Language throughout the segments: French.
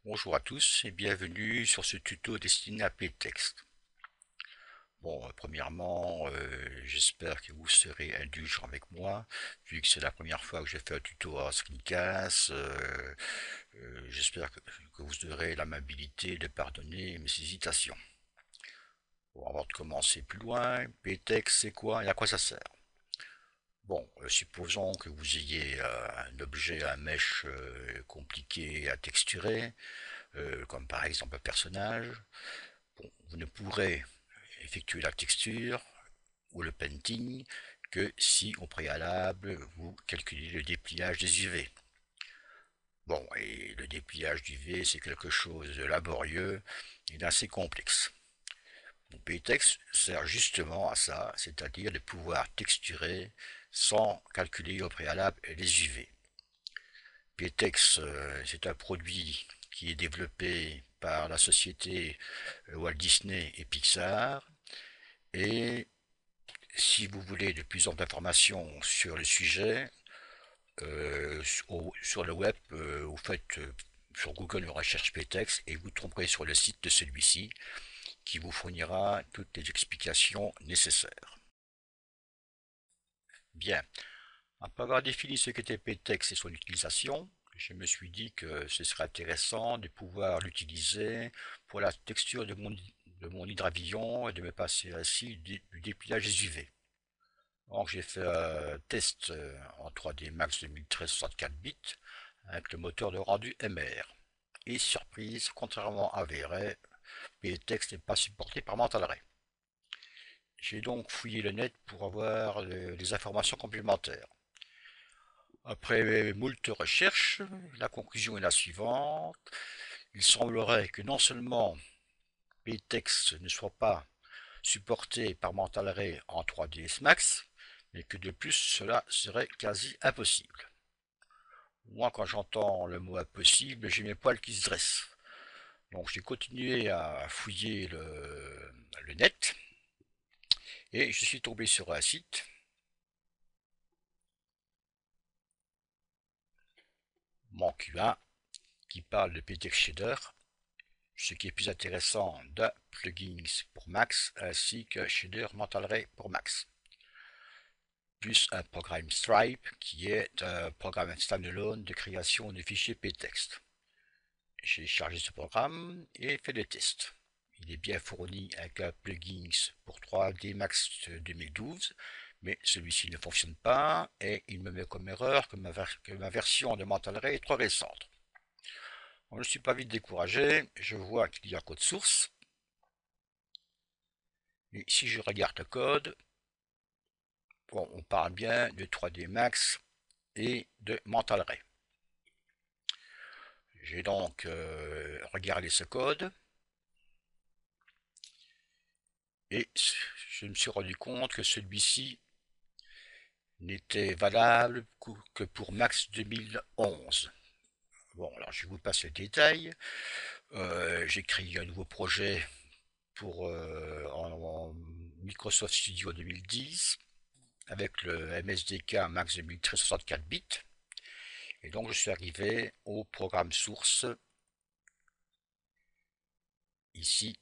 Bonjour à tous et bienvenue sur ce tuto destiné à PTexte. Bon, premièrement, j'espère que vous serez indulgents avec moi, vu que c'est la première fois que je fais un tuto en screencast. J'espère que vous aurez l'amabilité de pardonner mes hésitations. Bon, avant de commencer plus loin, PTexte c'est quoi et à quoi ça sert? Bon, supposons que vous ayez un objet à mèche compliqué à texturer, comme par exemple un personnage. Bon, vous ne pourrez effectuer la texture ou le painting que si au préalable vous calculez le dépliage des UV. Bon, et le dépliage d'UV c'est quelque chose de laborieux et d'assez complexe. Mon PTEX sert justement à ça, c'est-à-dire de pouvoir texturer sans calculer au préalable les UV. PTEX, c'est un produit qui est développé par la société Walt Disney et Pixar. Et si vous voulez de plus amples informations sur le sujet, sur le web, vous faites sur Google une recherche PTEX et vous tomberez sur le site de celui-ci qui vous fournira toutes les explications nécessaires. Bien, après avoir défini ce qu'était PTEX et son utilisation, je me suis dit que ce serait intéressant de pouvoir l'utiliser pour la texture de mon hydravion et de me passer ainsi du dépliage des UV. Donc j'ai fait un test en 3D Max 2013 64 bits avec le moteur de rendu MR. Et surprise, contrairement à VRay, PTEX n'est pas supporté par Mental-Ray. J'ai donc fouillé le net pour avoir des informations complémentaires. Après moult recherches, la conclusion est la suivante. Il semblerait que non seulement PTEX ne soit pas supporté par Mental-Ray en 3ds Max, mais que de plus cela serait quasi impossible. Moi, quand j'entends le mot impossible, j'ai mes poils qui se dressent. Donc j'ai continué à fouiller le net et je suis tombé sur un site, MonQ1, qui parle de PTX Shader, ce qui est plus intéressant d'un plugin pour Max ainsi que Shader Mental Ray pour Max, plus un programme Stripe qui est un programme standalone de création de fichiers PTexte. J'ai chargé ce programme et fait des tests. Il est bien fourni avec un plugin pour 3D Max 2012, mais celui-ci ne fonctionne pas et il me met comme erreur que ma version de Mental Ray est trop récente. Je ne suis pas vite découragé, je vois qu'il y a un code source, et si je regarde le code, bon, on parle bien de 3D Max et de Mental Ray. J'ai donc regardé ce code et je me suis rendu compte que celui-ci n'était valable que pour Max 2011. Bon, alors je vous passe le détail. J'ai créé un nouveau projet en Microsoft Studio 2010 avec le MSDK Max 2013 64 bits. Et donc je suis arrivé au programme source ici.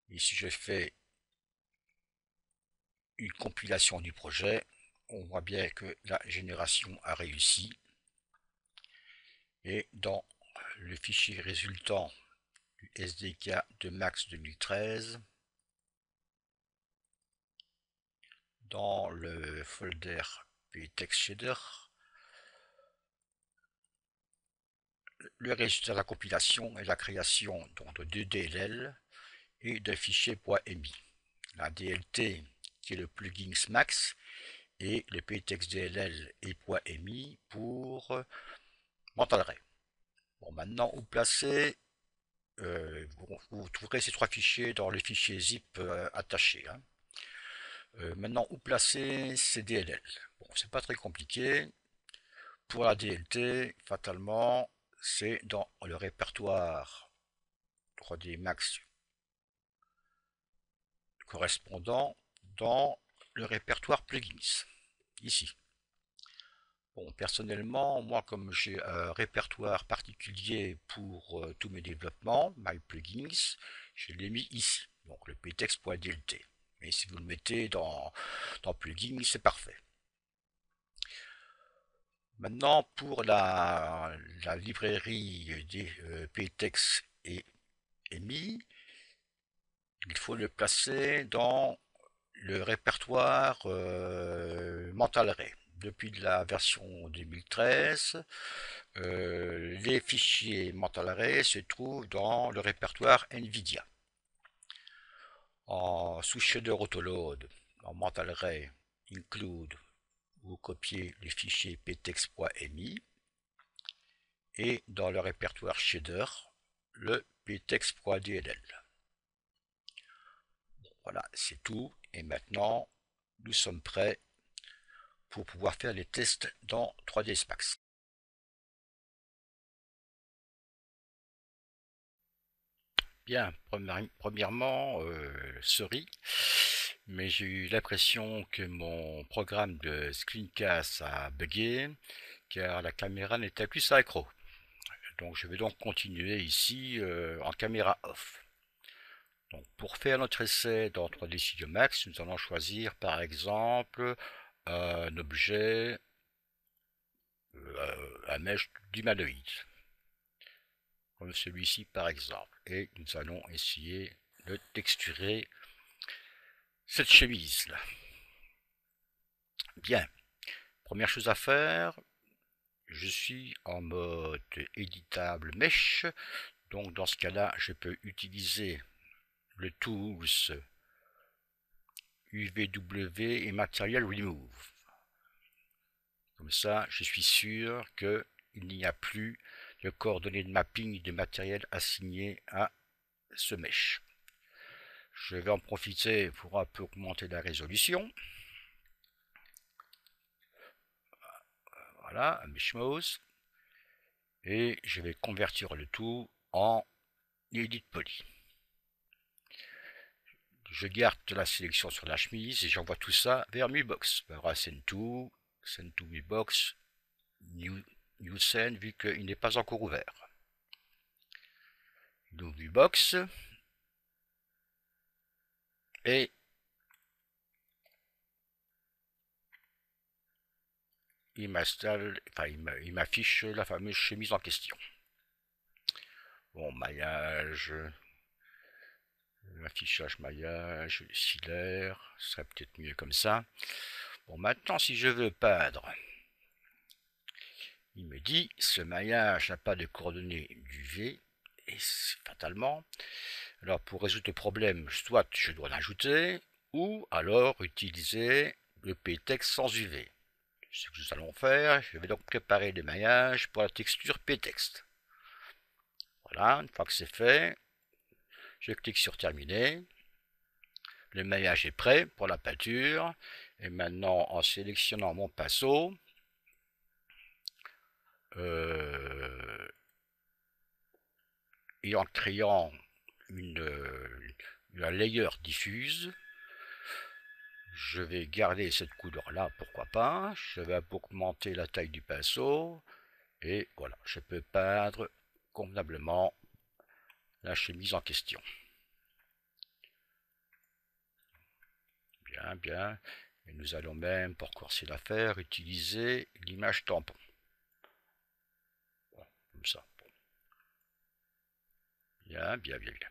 Ici je fais une compilation du projet. On voit bien que la génération a réussi. Et dans le fichier résultant du SDK de Max 2013, dans le folder PTextShader, le résultat de la compilation est la création donc de deux DLL et de fichiers .mi. La DLT qui est le plugin Max et le PTextDLL et .mi pour Mental Ray. Bon, maintenant, où placer vous trouverez ces trois fichiers dans le fichier zip attaché. Hein. Maintenant, où placer ces DLL? Bon, c'est pas très compliqué. Pour la DLT, fatalement, c'est dans le répertoire 3D Max correspondant dans le répertoire plugins, ici. Bon, personnellement, moi, comme j'ai un répertoire particulier pour tous mes développements, My Plugins, je l'ai mis ici, donc le ptext.dlt. Mais si vous le mettez dans Plugins, c'est parfait. Maintenant, pour la librairie des ptext et EMI, il faut le placer dans le répertoire Mental Ray. Depuis la version 2013, les fichiers Mental Ray se trouvent dans le répertoire NVIDIA. Sous shader autoload, en Mental Ray include, vous copiez les fichiers ptext.mi et dans le répertoire shader, le ptext.dll. Voilà, c'est tout. Et maintenant, nous sommes prêts pour pouvoir faire les tests dans 3ds Max. Bien, premièrement, sorry, mais j'ai eu l'impression que mon programme de screencast a bugué, car la caméra n'était plus synchro. Donc je vais donc continuer ici en caméra off. Donc pour faire notre essai dans 3D Studio Max, nous allons choisir par exemple un objet, un mesh d'humanoïde, comme celui-ci par exemple. Et nous allons essayer de texturer cette chemise là. Bien, première chose à faire, je suis en mode éditable mesh, donc dans ce cas-là, je peux utiliser le tools UVW et Material Remove. Comme ça, je suis sûr qu'il n'y a plus de coordonnées de mapping de matériel assignées à ce mesh. Je vais en profiter pour un peu augmenter la résolution. Voilà, un mesh mouse. Et je vais convertir le tout en edit poly. Je garde la sélection sur la chemise et j'envoie tout ça vers Mulbox. Send to Mulbox, new send, vu qu'il n'est pas encore ouvert. Nous Mulbox et il m'affiche la fameuse chemise en question. Bon, maillage, affichage maillage, filaire, ce serait peut-être mieux comme ça. Bon, maintenant, si je veux peindre, il me dit ce maillage n'a pas de coordonnées du V, et fatalement. Alors, pour résoudre le problème, soit je dois l'ajouter, ou alors utiliser le ptext sans UV. Ce que nous allons faire, je vais donc préparer le maillage pour la texture ptext. Voilà, une fois que c'est fait, je clique sur terminer. Le maillage est prêt pour la peinture. Et maintenant, en sélectionnant mon pinceau, et en créant une layer diffuse, je vais garder cette couleur là, pourquoi pas. Je vais augmenter la taille du pinceau. Et voilà, je peux peindre convenablement la chemise en question. Bien, bien. Et nous allons même, pour corser l'affaire, utiliser l'image tampon. Bon, comme ça. Bon. Bien, bien, bien, bien.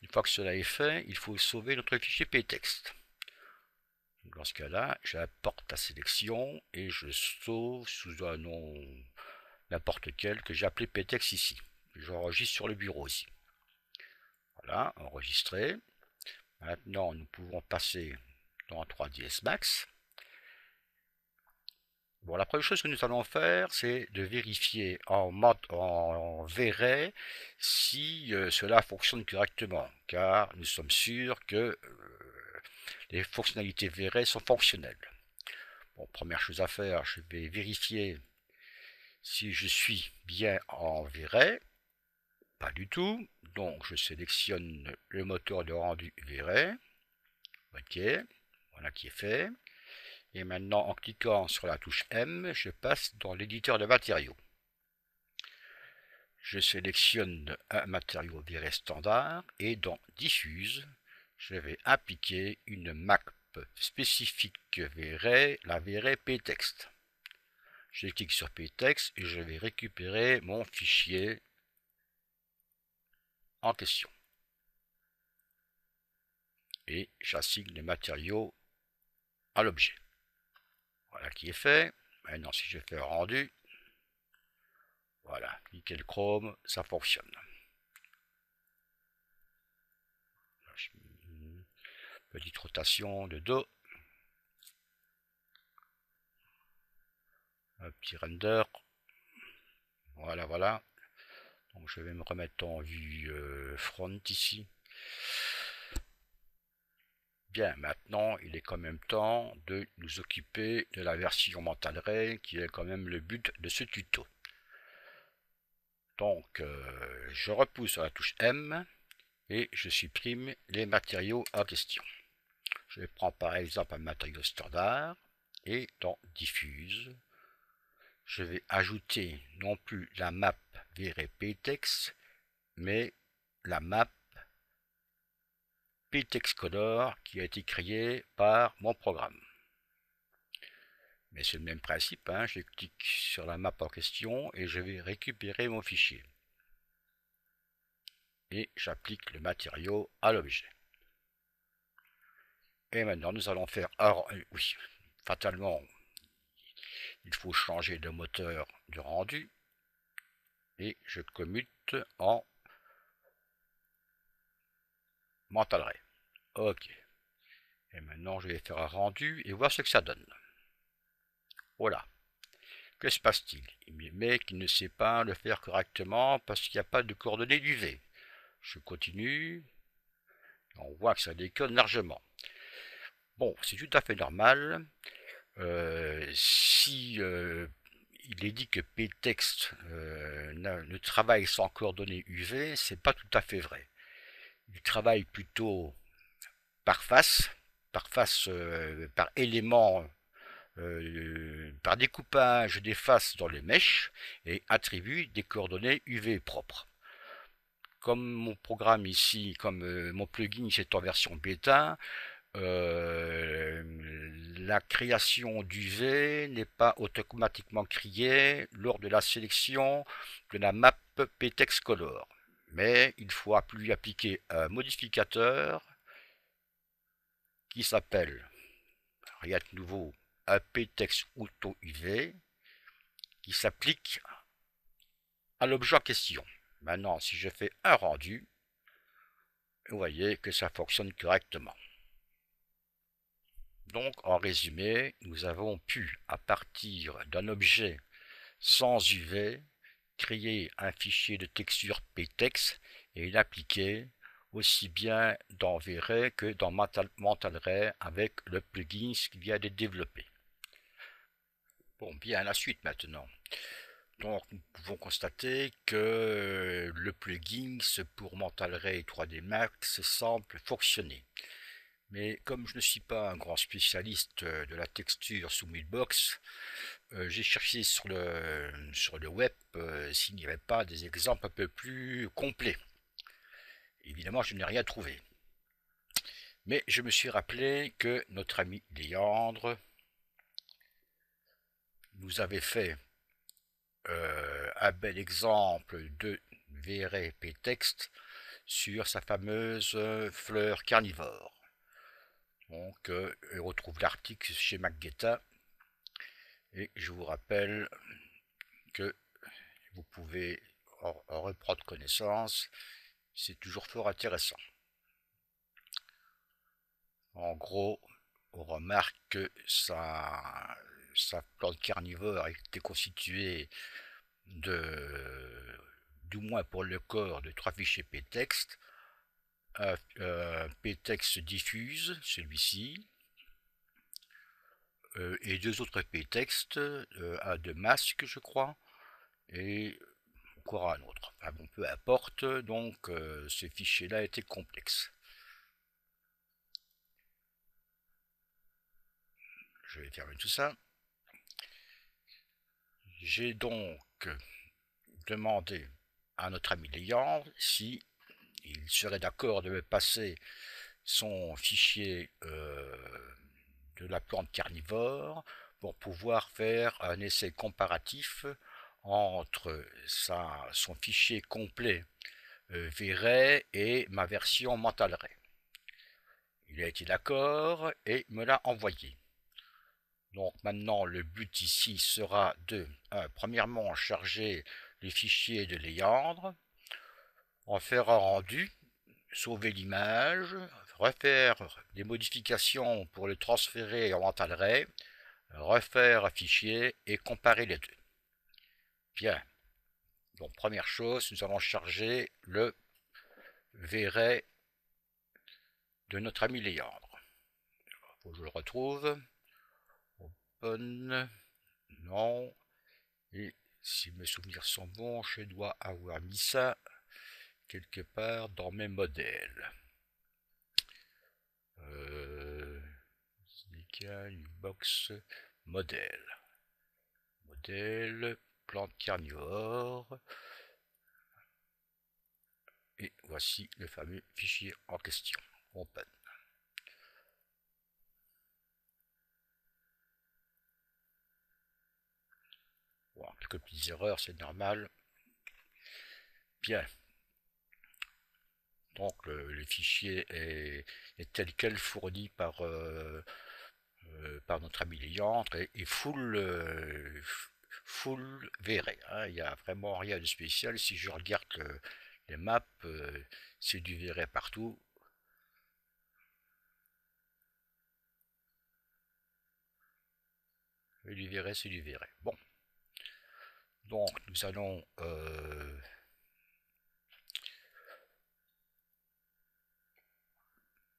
Une fois que cela est fait, il faut sauver notre fichier ptext. Dans ce cas-là, j'apporte la sélection et je sauve sous un nom n'importe quel que j'ai appelé ptext ici. J'enregistre sur le bureau ici. Voilà, enregistré. Maintenant, nous pouvons passer dans 3ds Max. Bon, la première chose que nous allons faire, c'est de vérifier en V-Ray si cela fonctionne correctement, car nous sommes sûrs que les fonctionnalités V-Ray sont fonctionnelles. Bon, première chose à faire, je vais vérifier si je suis bien en V-Ray. Pas du tout. Donc, je sélectionne le moteur de rendu V-Ray. OK, voilà qui est fait. Et maintenant, en cliquant sur la touche M, je passe dans l'éditeur de matériaux. Je sélectionne un matériau viré standard et dans Diffuse, je vais appliquer une map spécifique virée, la virée ptext. Je clique sur ptext et je vais récupérer mon fichier en question. Et j'assigne les matériaux à l'objet. Voilà qui est fait. Maintenant, si je fais un rendu, voilà, nickel chrome, ça fonctionne. Petite rotation de dos. Un petit render. Voilà, voilà. Donc je vais me remettre en vue front ici. Bien, maintenant, il est quand même temps de nous occuper de la version Mental Ray, qui est quand même le but de ce tuto. Donc, je repousse sur la touche M et je supprime les matériaux en question. Je prends par exemple un matériau standard et dans Diffuse, je vais ajouter non plus la map virée ptext, mais la map ptext color qui a été créée par mon programme. Mais c'est le même principe, hein. Je clique sur la map en question et je vais récupérer mon fichier. Et j'applique le matériau à l'objet. Et maintenant nous allons faire... Alors, oui, fatalement, il faut changer de moteur de rendu. Et je commute en Mental Ray. Ok. Et maintenant je vais faire un rendu et voir ce que ça donne. Voilà. Que se passe-t-il? Il me met qu'il ne sait pas le faire correctement parce qu'il n'y a pas de coordonnées du V. Je continue. On voit que ça déconne largement. Bon, c'est tout à fait normal. Si il est dit que ptext ne travaille sans coordonnées UV, c'est pas tout à fait vrai. Il travaille plutôt par face, par élément, par découpage des faces dans les mèches et attribue des coordonnées UV propres. Comme mon programme ici, comme mon plugin c'est en version bêta, la création d'UV n'est pas automatiquement créée lors de la sélection de la map ptext color. Mais il faut lui appliquer un modificateur qui s'appelle, rien de nouveau, un ptext auto UV qui s'applique à l'objet en question. Maintenant, si je fais un rendu, vous voyez que ça fonctionne correctement. Donc, en résumé, nous avons pu, à partir d'un objet sans UV, créer un fichier de texture ptext et l'appliquer aussi bien dans V-Ray que dans Mental Ray avec le plugin qui vient d'être développé. Bon, bien à la suite maintenant. Donc, nous pouvons constater que le plugin pour Mental Ray 3D Max semble fonctionner. Mais comme je ne suis pas un grand spécialiste de la texture sous Moodbox, j'ai cherché sur le web s'il n'y avait pas des exemples un peu plus complets. Évidemment, je n'ai rien trouvé. Mais je me suis rappelé que notre ami Léandre nous avait fait un bel exemple de V-Ray ptext sur sa fameuse fleur carnivore. Donc, on retrouve l'article chez MacGeta. Et je vous rappelle que vous pouvez en reprendre connaissance. C'est toujours fort intéressant. En gros, on remarque que sa plante carnivore était constituée du moins pour le corps, de 3 fichiers ptext. Un ptext diffuse, celui-ci, et 2 autres ptext, un de masque, je crois, et encore un autre. Enfin bon, peu importe, donc ce fichier-là était complexe. je vais fermer tout ça. J'ai donc demandé à notre ami Léandre si il serait d'accord de me passer son fichier de la plante carnivore pour pouvoir faire un essai comparatif entre son fichier complet V-Ray et ma version Mental Ray. Il a été d'accord et me l'a envoyé. Donc maintenant le but ici sera de premièrement charger les fichiers de Léandre, en faire un rendu, sauver l'image, refaire des modifications pour le transférer en Mental Ray, refaire un fichier et comparer les deux. Bien, donc première chose, nous allons charger le V-Ray de notre ami Léandre. Il faut que je le retrouve. Open, non, et si mes souvenirs sont bons, je dois avoir mis ça quelque part dans mes modèles. Box modèle. Modèle, plante carnivore. Et voici le fameux fichier en question. Open. Bon, quelques petites erreurs, c'est normal. Bien. Donc le fichier est tel quel fourni par notre ami Léandre et full V-Ray. Hein. Il n'y a vraiment rien de spécial. Si je regarde les maps, c'est du V-Ray partout. Et du V-Ray, c'est du V-Ray. Bon. Donc nous allons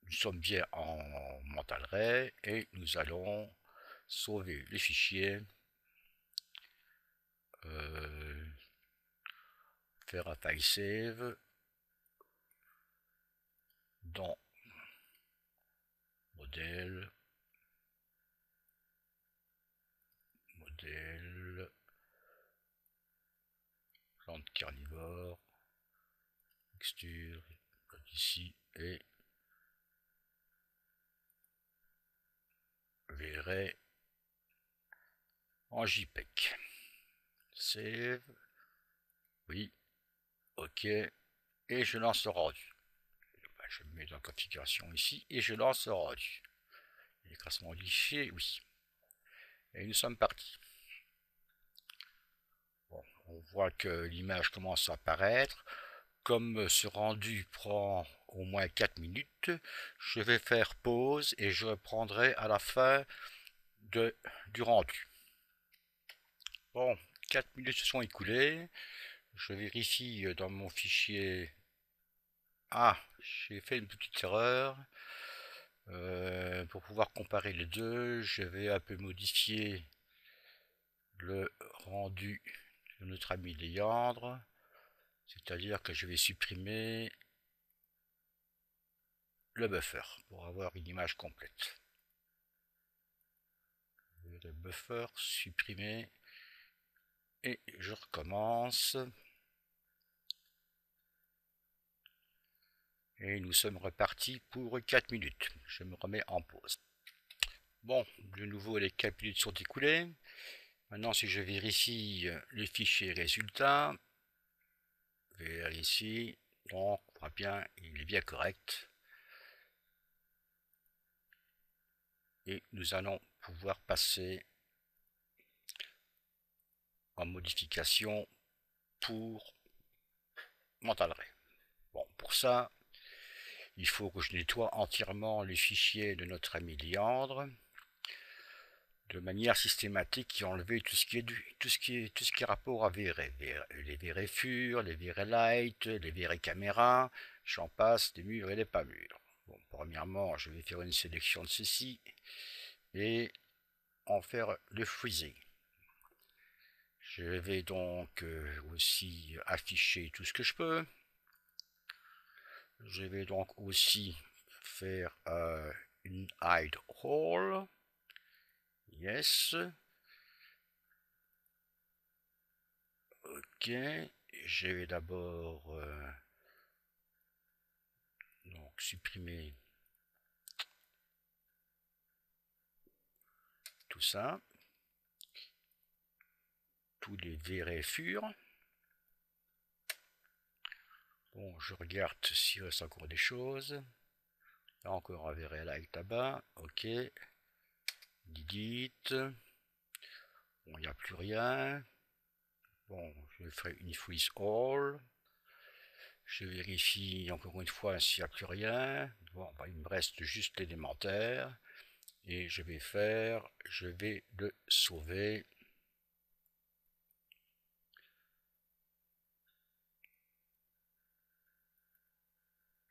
nous sommes bien en Mental Ray et nous allons sauver les fichiers, faire un file save dans modèle, plante carnivore, texture, ici et V-Ray en JPEG. Save, oui, ok, et je lance le rendu. Je me mets dans la configuration ici et je lance le rendu. L'écrasement modifié, oui. Et nous sommes partis. Bon, on voit que l'image commence à apparaître. Comme ce rendu prend au moins 4 minutes, je vais faire pause et je reprendrai à la fin du rendu. Bon, 4 minutes se sont écoulées. Je vérifie dans mon fichier. Ah, j'ai fait une petite erreur. Pour pouvoir comparer les deux, je vais un peu modifier le rendu de notre ami Léandre. C'est-à-dire que je vais supprimer le buffer pour avoir une image complète. Le buffer supprimé et je recommence. Et nous sommes repartis pour 4 minutes. Je me remets en pause. Bon, de nouveau les 4 minutes sont écoulées. Maintenant si je vérifie le fichier résultat, vers ici, donc on voit bien, il est bien correct. Et nous allons pouvoir passer en modification pour Mental Ray. Bon, pour ça, il faut que je nettoie entièrement les fichiers de notre ami Léandre de manière systématique et enlever tout ce qui est rapport à V-Ray, les V-Ray Fur, les V-Ray Light, les V-Ray Caméra, j'en passe des murs et des pas mûrs. Bon, premièrement, je vais faire une sélection de ceci et en faire le freezing. Je vais donc aussi afficher tout ce que je peux. Je vais donc aussi faire une hide all Yes. Ok. Je vais d'abord donc supprimer tout ça. Tous les VRFUR. Bon, je regarde s'il reste encore des choses. Là encore un VRL avec tabac. Ok. Delete. Bon, il n'y a plus rien. Bon, je ferai une freeze all. Je vérifie encore une fois s'il n'y a plus rien. Bon, bah, il me reste juste l'élémentaire. Et je vais le sauver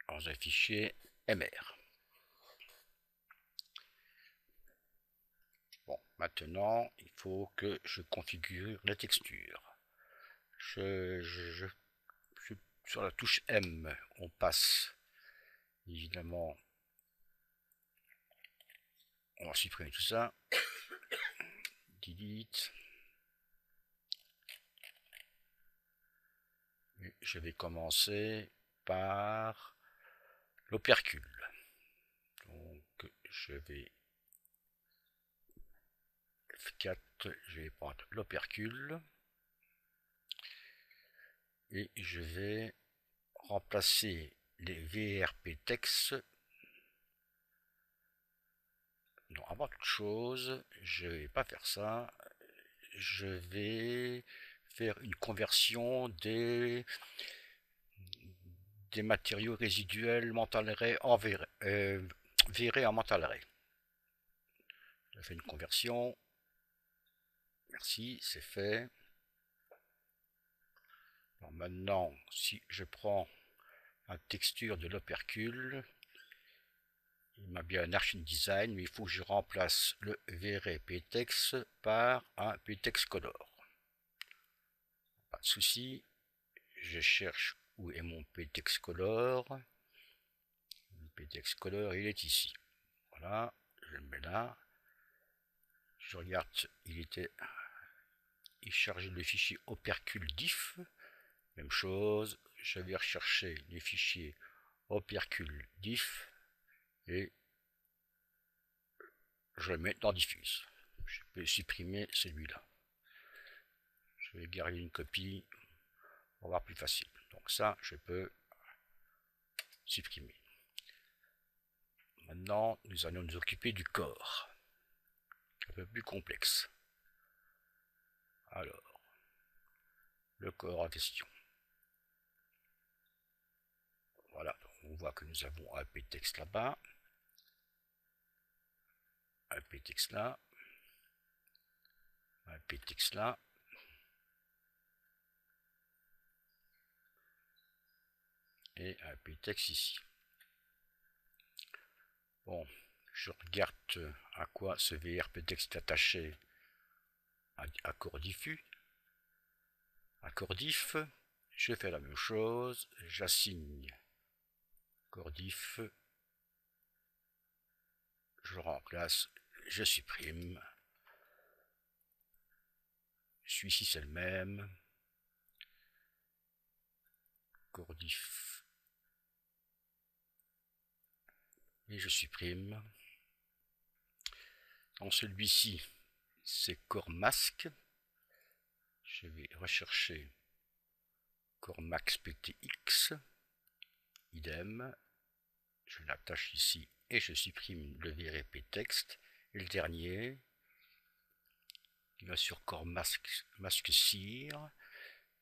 dans un fichier MR. Bon, maintenant, il faut que je configure la texture. Sur la touche M, on passe, évidemment, on va supprimer tout ça. Delete. Et je vais commencer par l'opercule. Donc, je vais F4, je vais prendre l'opercule et je vais remplacer les VRP textes. Non, avant toute chose, je vais pas faire ça. Je vais faire une conversion des matériaux résiduels mental ray en viré en mental ray. Je fais une conversion. Merci, c'est fait. Alors maintenant, si je prends la texture de l'opercule, il m'a bien un Arching Design, mais il faut que je remplace le VRay PTEX par un PTEX Color. Pas de souci, je cherche où est mon PTEX Color. Le PTEX Color, il est ici. Voilà, je le mets là. Je regarde, il chargeait le fichier opercule diff. Même chose, je vais rechercher les fichiers opercule diff et je le mets dans diffuse. Je peux supprimer celui-là. Je vais garder une copie pour voir plus facile. Donc ça, je peux supprimer. Maintenant, nous allons nous occuper du corps. Un peu plus complexe. Alors, le corps en question. Voilà, on voit que nous avons un PTEX là-bas, un PTEX là, un PTEX là, et un PTEX ici. Bon, je regarde à quoi ce VRPTEX est attaché à corps diffus. À corps diff, je fais la même chose, j'assigne corps diff, je remplace, je supprime. Celui-ci c'est le même. Corps diff. Et je supprime. Dans celui-ci, c'est corps masque. Je vais rechercher corps max PTX. Idem. Je l'attache ici et je supprime le VRP texte. Et le dernier, il va sur corps masque cire.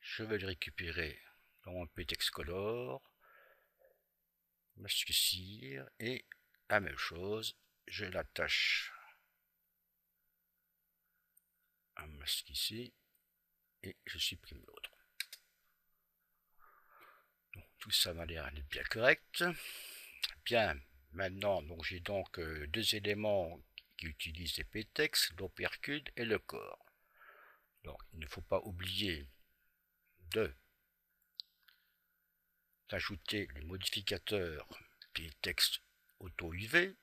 Je vais le récupérer dans mon PTX color. Masque cire et la même chose, je l'attache un masque ici et je supprime l'autre. Tout ça m'a l'air d'être bien correct. Bien, maintenant donc j'ai donc deux éléments qui utilisent les PTEX, l'opercule et le corps. Donc il ne faut pas oublier d'ajouter le modificateur PTEX auto UV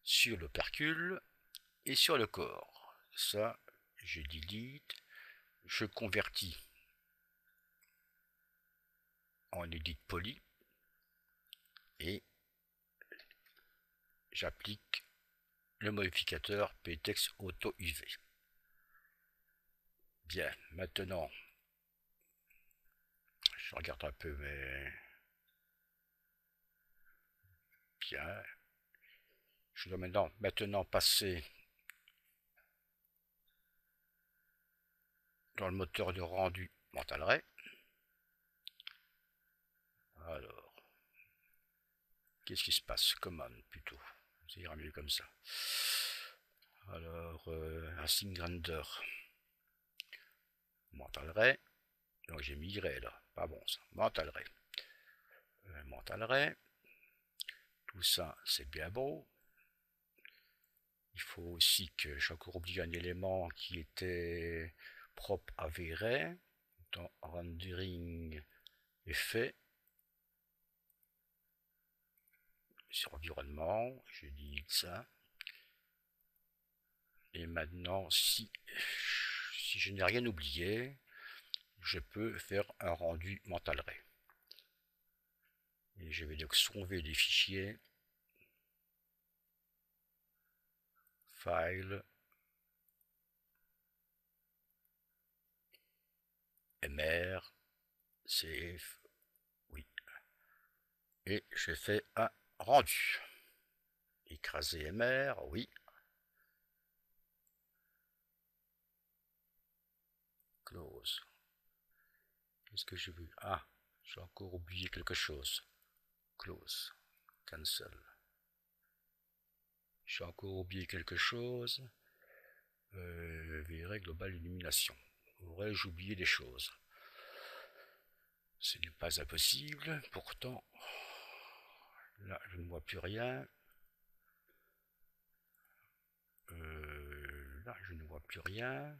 sur l'opercule et sur le corps. Ça, je delete, je convertis en edit poly et j'applique le modificateur ptext auto UV. Bien, maintenant, je regarde un peu, mais bien, je dois maintenant passer dans le moteur de rendu mental ray. Alors, qu'est-ce qui se passe? Command plutôt, ça ira mieux comme ça. Alors, un scene render mental ray. Donc j'ai mis ray là, pas bon ça. Mental ray. Mental ray. Tout ça c'est bien beau. Il faut aussi que j'ai encore oublié un élément qui était propre à V-Ray. Dans rendering effet. Sur environnement, je dis ça. Et maintenant, si je n'ai rien oublié, je peux faire un rendu mental ray. Et je vais donc sauver les fichiers. File. MR. CF. Oui. Et je fais un rendu. Écraser MR. Oui. Close. Qu'est-ce que j'ai vu? Ah, j'ai encore oublié quelque chose. Close. Cancel. J'ai encore oublié quelque chose. Viré global illumination. Aurais-je oublié des choses? Ce n'est pas impossible. Pourtant, là, je ne vois plus rien. Là, je ne vois plus rien.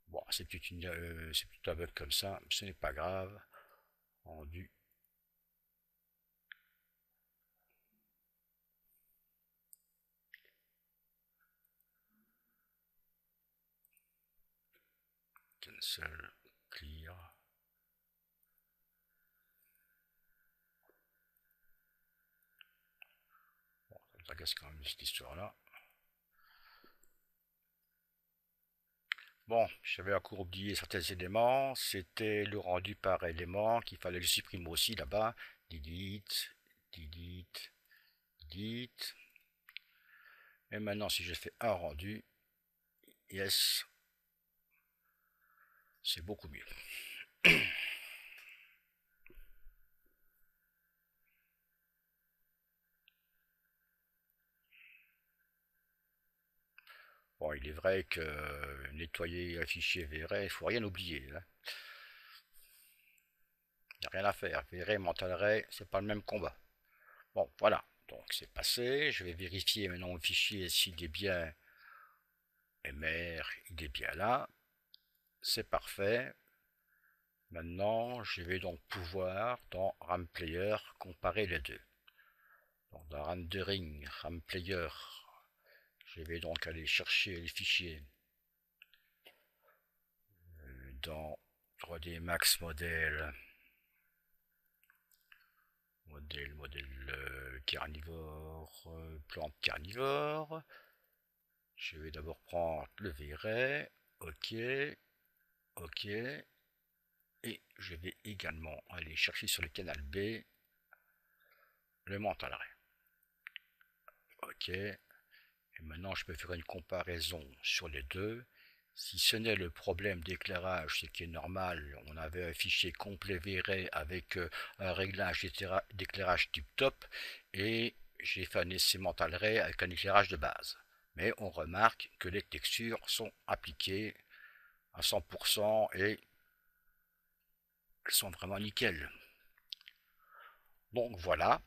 Bon, c'est plutôt un bug comme ça, ce n'est pas grave. Rendu. Cancel. Clear. Bon, ça me agace quand même cette histoire-là. Bon, j'avais encore oublié certains éléments. C'était le rendu par élément qu'il fallait le supprimer aussi là-bas. Delete, delete, delete. Et maintenant, si je fais un rendu, yes, c'est beaucoup mieux. Bon, il est vrai que nettoyer un fichier VRay, il faut rien oublier. Hein. Il n'y a rien à faire. VRay, mental ray, c'est pas le même combat. Bon, voilà. Donc c'est passé. Je vais vérifier maintenant le fichier s'il est bien MR, il est bien là. C'est parfait. Maintenant, je vais donc pouvoir, dans RAM Player, comparer les deux. Donc, dans Rendering, RAM Player, je vais donc aller chercher les fichiers dans 3D Max Model, carnivore, plante carnivore. Je vais d'abord prendre le V-Ray, ok, ok, et je vais également aller chercher sur le canal B le mental ray. Ok, et maintenant je peux faire une comparaison sur les deux. Si ce n'est le problème d'éclairage, ce qui est normal, on avait un fichier complet V-Ray avec un réglage d'éclairage type top et j'ai fait un essai mental ray avec un éclairage de base. Mais on remarque que les textures sont appliquées à 100% et elles sont vraiment nickel. Donc voilà,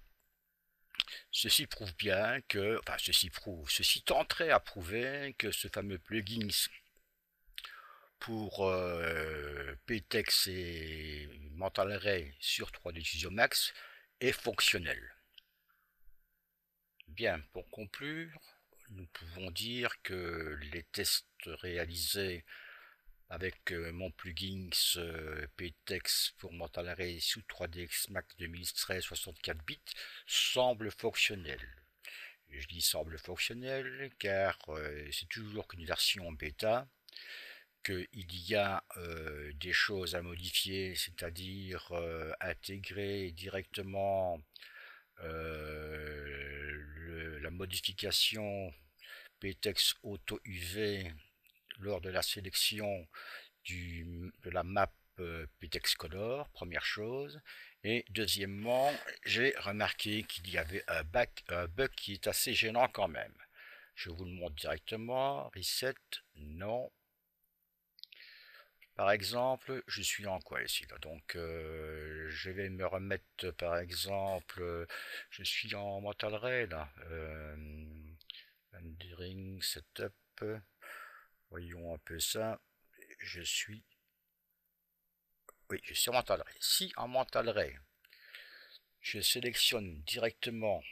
ceci prouve bien que, ceci tenterait à prouver que ce fameux plugin pour PTEX et Mental Ray sur 3D Studio Max est fonctionnel. Bien, pour conclure, nous pouvons dire que les tests réalisés avec mon plugin PTEX pour Mental Ray sous 3DX Max 2013 64 bits semblent fonctionnels. Je dis semble fonctionnel car c'est toujours qu'une version bêta, qu'il y a des choses à modifier, c'est-à-dire intégrer directement la modification PTEX Auto UV lors de la sélection de la map PTEX Color, première chose. Et deuxièmement, j'ai remarqué qu'il y avait un bug qui est assez gênant quand même. Je vous le montre directement. Reset, non. Par exemple, je suis en quoi ici là? Donc, je vais me remettre, par exemple, je suis en Mental Ray là. Rendering, setup. Voyons un peu ça. Je suis. Oui, je suis en Mental Ray. Si en Mental Ray, je sélectionne directement,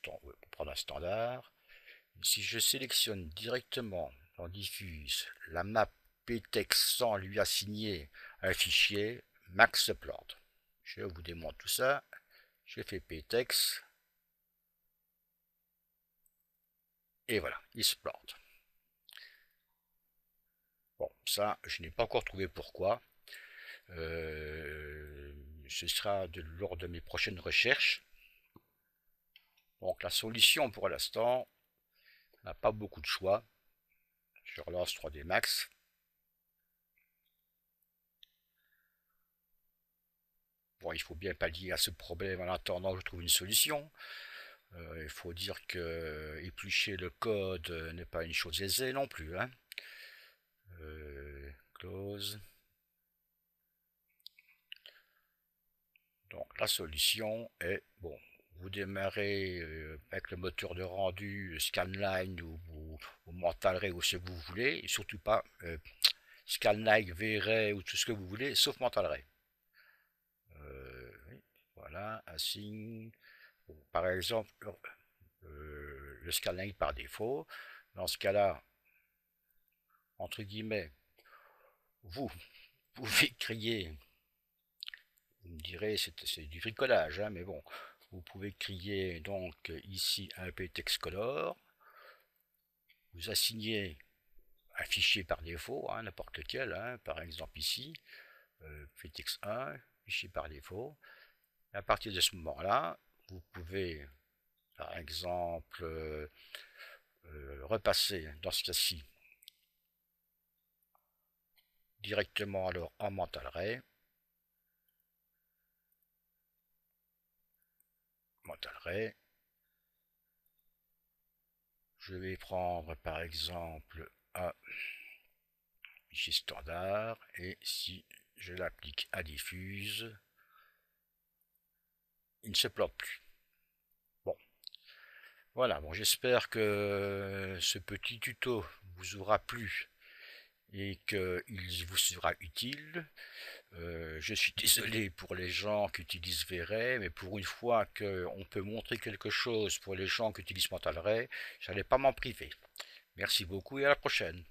pour prendre un standard, si je sélectionne directement dans diffuse la map PTEX sans lui assigner un fichier maxplord. Je vous démontre tout ça. Je fais PTEX et voilà, il se plante. Bon, ça, je n'ai pas encore trouvé pourquoi. Ce sera lors de mes prochaines recherches. Donc la solution pour l'instant, on n'a pas beaucoup de choix. Je relance 3D Max. Bon, il faut bien pallier à ce problème en attendant que je trouve une solution. Il faut dire que éplucher le code n'est pas une chose aisée non plus. Hein. Close. Donc la solution est, bon, vous démarrez avec le moteur de rendu Scanline ou Mental Ray ou ce que vous voulez, et surtout pas Scanline, V-Ray ou tout ce que vous voulez, sauf Mental Ray. Oui, voilà, assign. Bon, par exemple, le Scanline par défaut. Dans ce cas-là, entre guillemets, vous pouvez créer, vous me direz, c'est du bricolage, hein, mais bon, vous pouvez créer donc ici un PTEX Color, vous assignez un fichier par défaut, hein, n'importe lequel, hein, par exemple ici, PTEX 1, fichier par défaut. Et à partir de ce moment-là, vous pouvez, par exemple, repasser dans ce cas-ci directement alors en Mental Ray. Mental Ray. Je vais prendre par exemple un fichier standard et si je l'applique à diffuse, il ne se plante plus. Bon, voilà, bon, j'espère que ce petit tuto vous aura plu et qu'il vous sera utile. Je suis désolé pour les gens qui utilisent V-Ray, mais pour une fois qu'on peut montrer quelque chose pour les gens qui utilisent Mental Ray, je n'allais pas m'en priver. Merci beaucoup et à la prochaine.